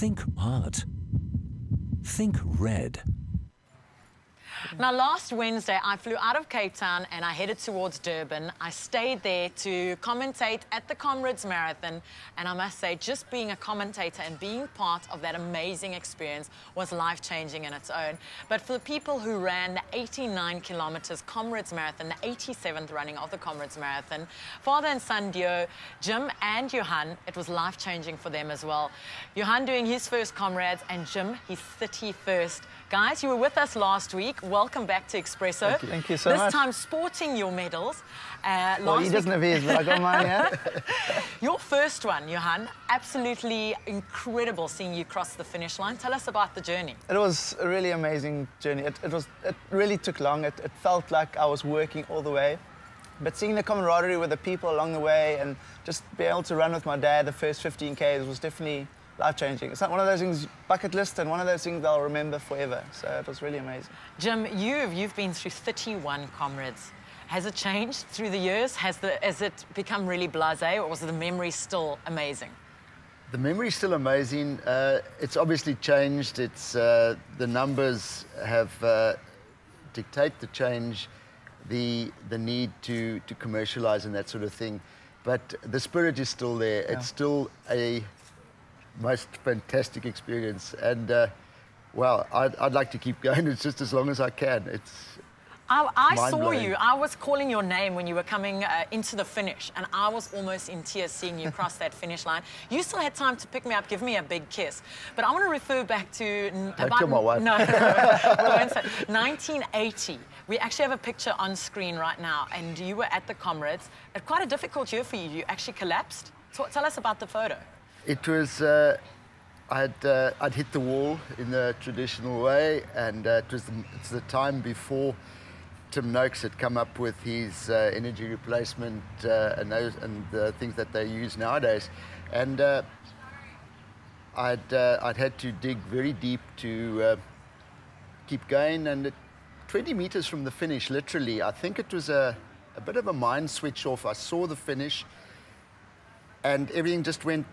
Think art. Think red. Now, last Wednesday, I flew out of Cape Town and I headed towards Durban. I stayed there to commentate at the Comrades Marathon. And I must say, just being a commentator and being part of that amazing experience was life-changing in its own. But for the people who ran the 89 kilometers Comrades Marathon, the 87th running of the Comrades Marathon, father and son duo, Jim and Johan, it was life-changing for them as well. Johan doing his first Comrades and Jim his 31st. Guys, you were with us last week. Welcome back to Expresso. Thank you so much. This time sporting your medals. Well, he doesn't have his, but I got mine, yeah. Your first one, Johan, absolutely incredible seeing you cross the finish line. Tell us about the journey. It was a really amazing journey. It really took long. It felt like I was working all the way. But seeing the camaraderie with the people along the way and just be able to run with my dad the first 15Ks was definitely life-changing. It's not one of those things, bucket list, and one of those things I'll remember forever. So it was really amazing. Jim, you've been through 31 Comrades. Has it changed through the years? Has it become really blasé, or was the memory still amazing? The memory's still amazing. It's obviously changed. It's the numbers have dictate the change, the need to commercialize and that sort of thing. But the spirit is still there. Yeah. It's still a most fantastic experience, and well, I'd like to keep going. It's just as long as I can. I saw you. I was calling your name when you were coming into the finish, and I was almost in tears seeing you cross that finish line. You still had time to pick me up, give me a big kiss. But I want to refer back to Don't kill my wife. No, 1980. We actually have a picture on screen right now, and you were at the Comrades. It quite a difficult year for you. You actually collapsed. So tell us about the photo. It was, I'd hit the wall in the traditional way, and it's the time before Tim Noakes had come up with his energy replacement and the things that they use nowadays. And I'd had to dig very deep to keep going, and 20 meters from the finish, literally, I think it was a bit of a mind switch off. I saw the finish, and everything just went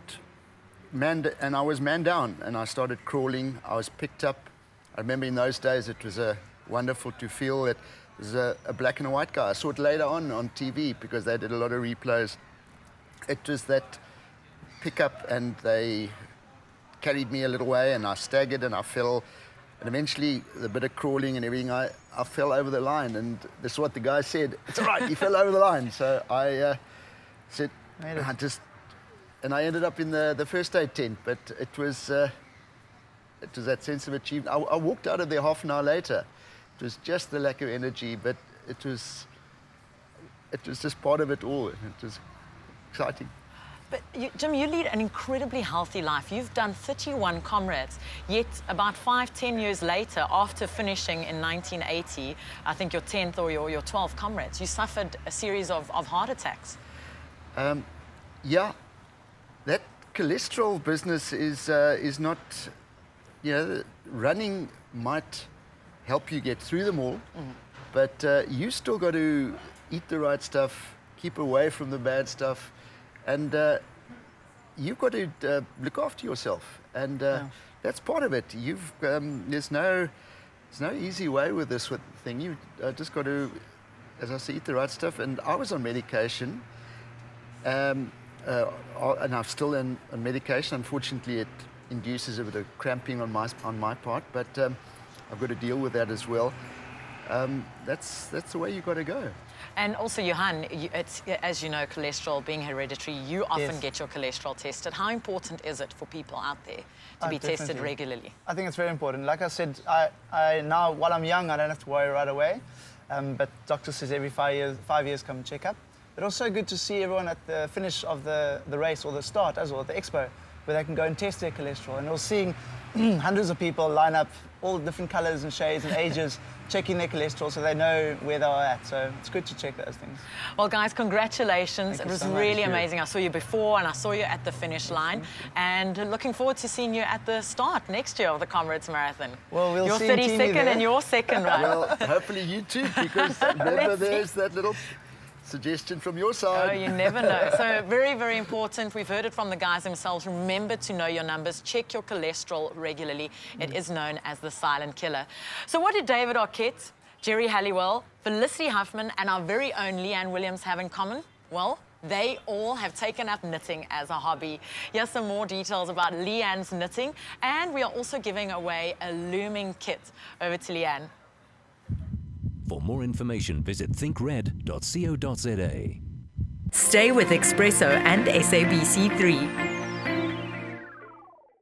and I was man down, and I started crawling. I was picked up. I remember in those days it was wonderful to feel that it was a black and a white guy. I saw it later on TV because they did a lot of replays. It was that pickup, and they carried me a little way, and I staggered and I fell, and eventually the bit of crawling and everything, I fell over the line, and this is what the guy said. It's all right, you fell over the line. So I said, and I ended up in the first aid tent, but it was that sense of achievement. I walked out of there half an hour later. It was just the lack of energy, but it was just part of it all. It was exciting. But Jim, you lead an incredibly healthy life. You've done 31 Comrades, yet about 5-10 years later, after finishing in 1980, I think your 10th or your 12th Comrades, you suffered a series of heart attacks. Yeah. That cholesterol business is not, you know, running might help you get through them all, but you still got to eat the right stuff, keep away from the bad stuff, and you've got to look after yourself, and that's part of it. There's no easy way with this thing. You just got to, as I say, eat the right stuff. And I was on medication. And I'm still on medication. Unfortunately, it induces a bit of cramping on my part, but I've got to deal with that as well. That's the way you've got to go. And also, Johan, it's, as you know, cholesterol being hereditary, you often get your cholesterol tested. How important is it for people out there to be tested regularly? I think it's very important. Like I said, I now, while I'm young, I don't have to worry right away. But doctor says every 5 years come and check up. But also good to see everyone at the finish of the race, or the start as well, at the expo, where they can go and test their cholesterol. And we're seeing hundreds of people line up, all different colours and shades and ages, checking their cholesterol so they know where they are at. So it's good to check those things. Well, guys, congratulations. It was really amazing. I saw you before and I saw you at the finish line. And looking forward to seeing you at the start next year of the Comrades Marathon. Well, we'll see your 32nd and your second run. Well, hopefully you too, because remember there's that little suggestion from your Oh, side. you never know. So very, very important. We've heard it from the guys themselves. Remember to know your numbers. Check your cholesterol regularly. It is known as the silent killer. So what did David Arquette, Jerry Halliwell, Felicity Huffman, and our very own Leanne Williams have in common? Well, they all have taken up knitting as a hobby. Here's some more details about Leanne's knitting, and we are also giving away a looming kit. Over to Leanne. For more information, visit thinkred.co.za. Stay with Expresso and SABC3.